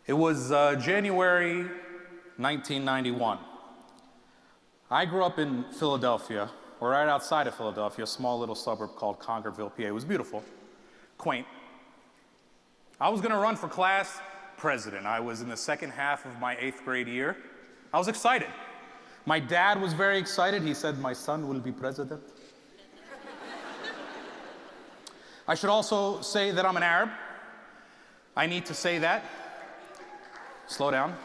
It was January 1991. I grew up in Philadelphia, or right outside of Philadelphia, a small little suburb called Concordsville, PA. It was beautiful, quaint. I was gonna run for class president. I was in the second half of my 8th grade year. I was excited. My dad was very excited. He said, "My son will be president." I should also say that I'm an Arab. I need to say that. Slow down.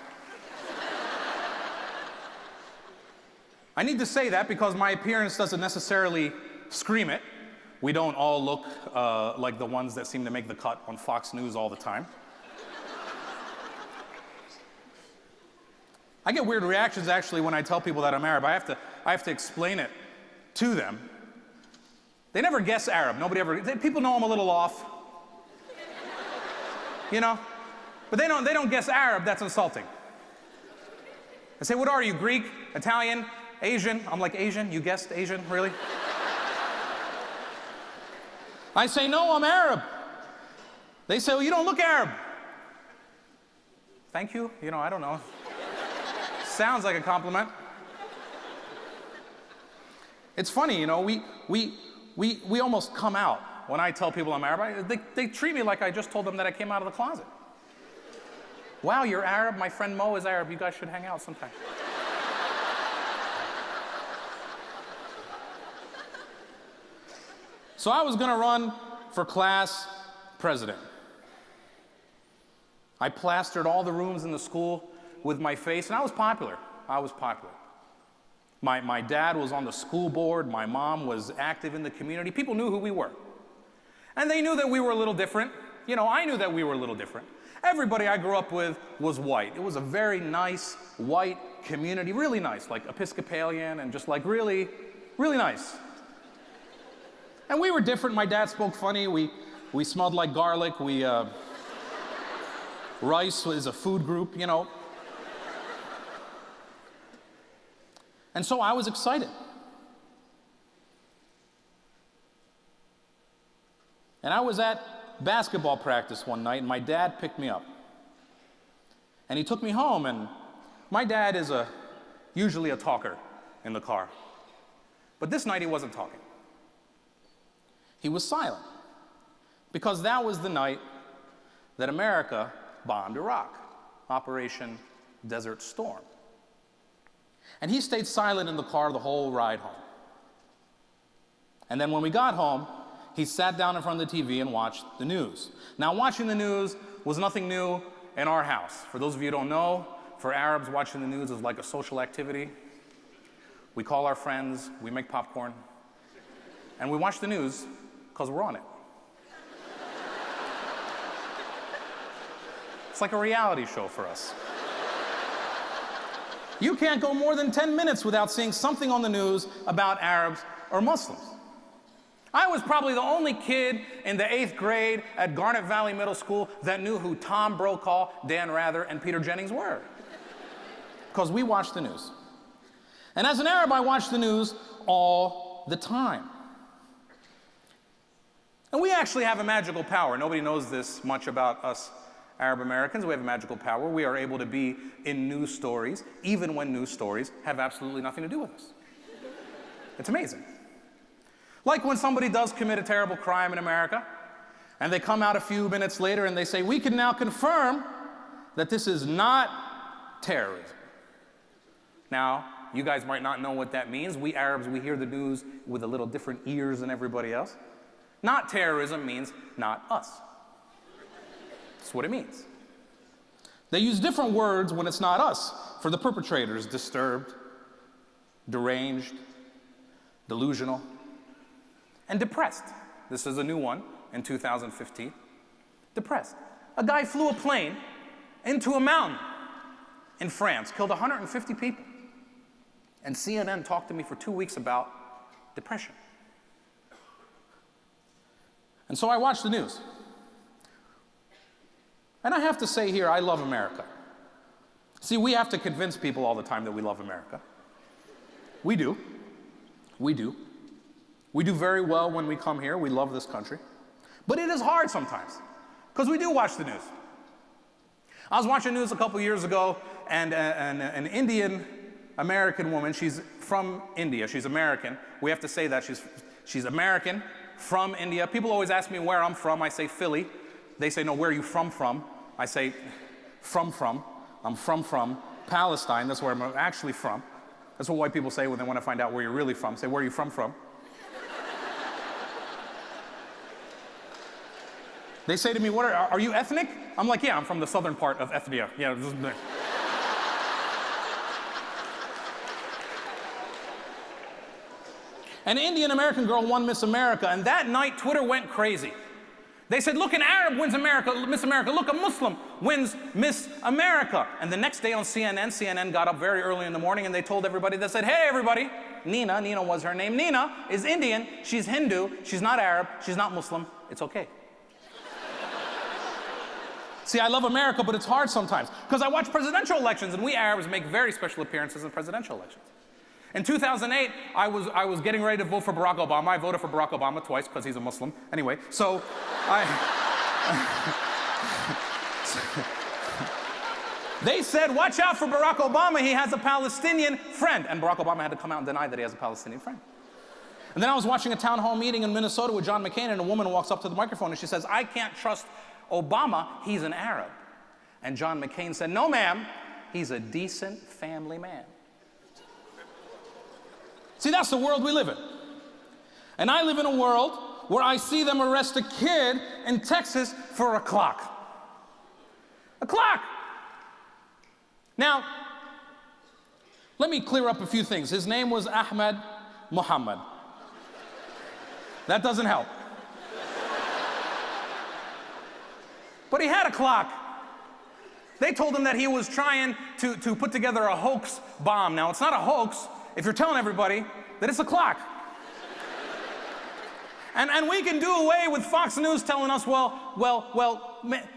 I need to say that because my appearance doesn't necessarily scream it. We don't all look like the ones that seem to make the cut on Fox News all the time. I get weird reactions actually when I tell people that I'm Arab. I have to explain it to them. They never guess Arab. People know I'm a little off. You know? But they don't guess Arab. That's insulting. I say, "What are you, Greek, Italian, Asian?" I'm like, "Asian? You guessed Asian, really?" I say, "No, I'm Arab." They say, "Well, you don't look Arab." Thank you. You know, I don't know. Sounds like a compliment. It's funny, you know, we almost come out when I tell people I'm Arab. They treat me like I just told them that I came out of the closet. "Wow, you're Arab? My friend Mo is Arab. You guys should hang out sometime." So I was gonna run for class president. I plastered all the rooms in the school with my face, and I was popular. My dad was on the school board. My mom was active in the community. People knew who we were. And they knew that we were a little different. You know, I knew that we were a little different. Everybody I grew up with was white. It was a very nice white community, really nice, like Episcopalian and just like really, really nice. And we were different. My dad spoke funny. We smelled like garlic. Rice is a food group, you know. And so I was excited. And I was at basketball practice one night, and my dad picked me up. And he took me home, and my dad is usually a talker in the car. But this night he wasn't talking. He was silent, because that was the night that America bombed Iraq, Operation Desert Storm. And he stayed silent in the car the whole ride home. And then when we got home, he sat down in front of the TV and watched the news. Now, watching the news was nothing new in our house. For those of you who don't know, for Arabs, watching the news is like a social activity. We call our friends, we make popcorn, and we watch the news because we're on it. It's like a reality show for us. You can't go more than 10 minutes without seeing something on the news about Arabs or Muslims. I was probably the only kid in the 8th grade at Garnet Valley Middle School that knew who Tom Brokaw, Dan Rather, and Peter Jennings were. Because we watched the news. And as an Arab, I watched the news all the time. And we actually have a magical power. Nobody knows this much about us Arab Americans. We have a magical power. We are able to be in news stories, even when news stories have absolutely nothing to do with us. It's amazing. Like when somebody does commit a terrible crime in America, and they come out a few minutes later and they say, "We can now confirm that this is not terrorism." Now, you guys might not know what that means. We Arabs, we hear the news with a little different ears than everybody else. Not terrorism means not us. That's what it means. They use different words when it's not us for the perpetrators: disturbed, deranged, delusional, and depressed. This is a new one in 2015. Depressed. A guy flew a plane into a mountain in France, killed 150 people. And CNN talked to me for 2 weeks about depression. And so I watched the news. And I have to say here, I love America. See, we have to convince people all the time that we love America. We do. We do. We do very well when we come here. We love this country. But it is hard sometimes, because we do watch the news. I was watching news a couple years ago, and an Indian American woman, she's from India, she's American. We have to say that, she's American, from India. People always ask me where I'm from. I say Philly. They say, no, where are you from? I say, from. I'm from Palestine. That's where I'm actually from. That's what white people say when they want to find out where you're really from. Say, where are you from? They say to me, are you ethnic? I'm like, yeah, I'm from the southern part of Ethnia. Yeah. An Indian American girl won Miss America, and that night Twitter went crazy. They said, look, an Arab wins Miss America. Look, a Muslim wins Miss America. And the next day on CNN got up very early in the morning and they told everybody, they said, hey, everybody, Nina was her name. Nina is Indian, she's Hindu, she's not Arab, she's not Muslim, it's okay. See, I love America, but it's hard sometimes, because I watch presidential elections, and we Arabs make very special appearances in presidential elections. In 2008, I was getting ready to vote for Barack Obama. I voted for Barack Obama twice, because he's a Muslim. Anyway, so they said, watch out for Barack Obama, he has a Palestinian friend. And Barack Obama had to come out and deny that he has a Palestinian friend. And then I was watching a town hall meeting in Minnesota with John McCain, and a woman walks up to the microphone and she says, I can't trust Obama, he's an Arab. And John McCain said, no, ma'am, he's a decent family man. See, that's the world we live in. And I live in a world where I see them arrest a kid in Texas for a clock. A clock. Now, let me clear up a few things. His name was Ahmed Muhammad. That doesn't help. But he had a clock. They told him that he was trying to put together a hoax bomb. Now, it's not a hoax if you're telling everybody that it's a clock. And we can do away with Fox News telling us,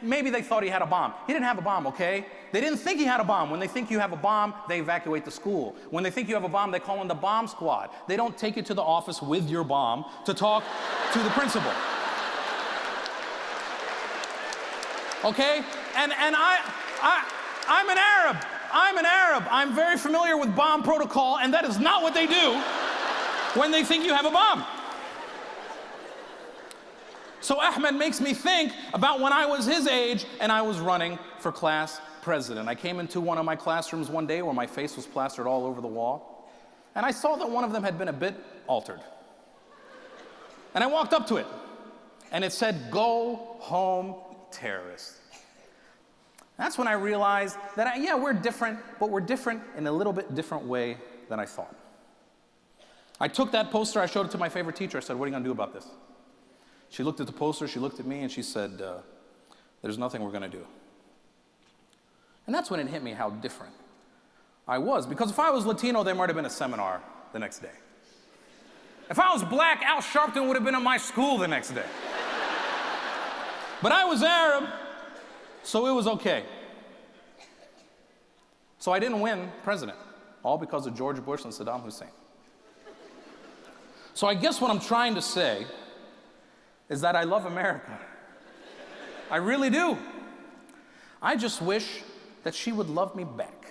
maybe they thought he had a bomb. He didn't have a bomb, okay? They didn't think he had a bomb. When they think you have a bomb, they evacuate the school. When they think you have a bomb, they call in the bomb squad. They don't take you to the office with your bomb to talk to the principal. Okay? And I'm an Arab. I'm an Arab. I'm very familiar with bomb protocol, and that is not what they do when they think you have a bomb. So Ahmed makes me think about when I was his age and I was running for class president. I came into one of my classrooms one day where my face was plastered all over the wall, and I saw that one of them had been a bit altered. And I walked up to it, and it said, "Go home, terrorist." That's when I realized that, we're different, but we're different in a little bit different way than I thought. I took that poster, I showed it to my favorite teacher. I said, what are you going to do about this? She looked at the poster, she looked at me, and she said, there's nothing we're going to do. And that's when it hit me how different I was. Because if I was Latino, there might have been a seminar the next day. If I was black, Al Sharpton would have been at my school the next day. But I was Arab, so it was okay. So I didn't win president, all because of George Bush and Saddam Hussein. So I guess what I'm trying to say is that I love America. I really do. I just wish that she would love me back.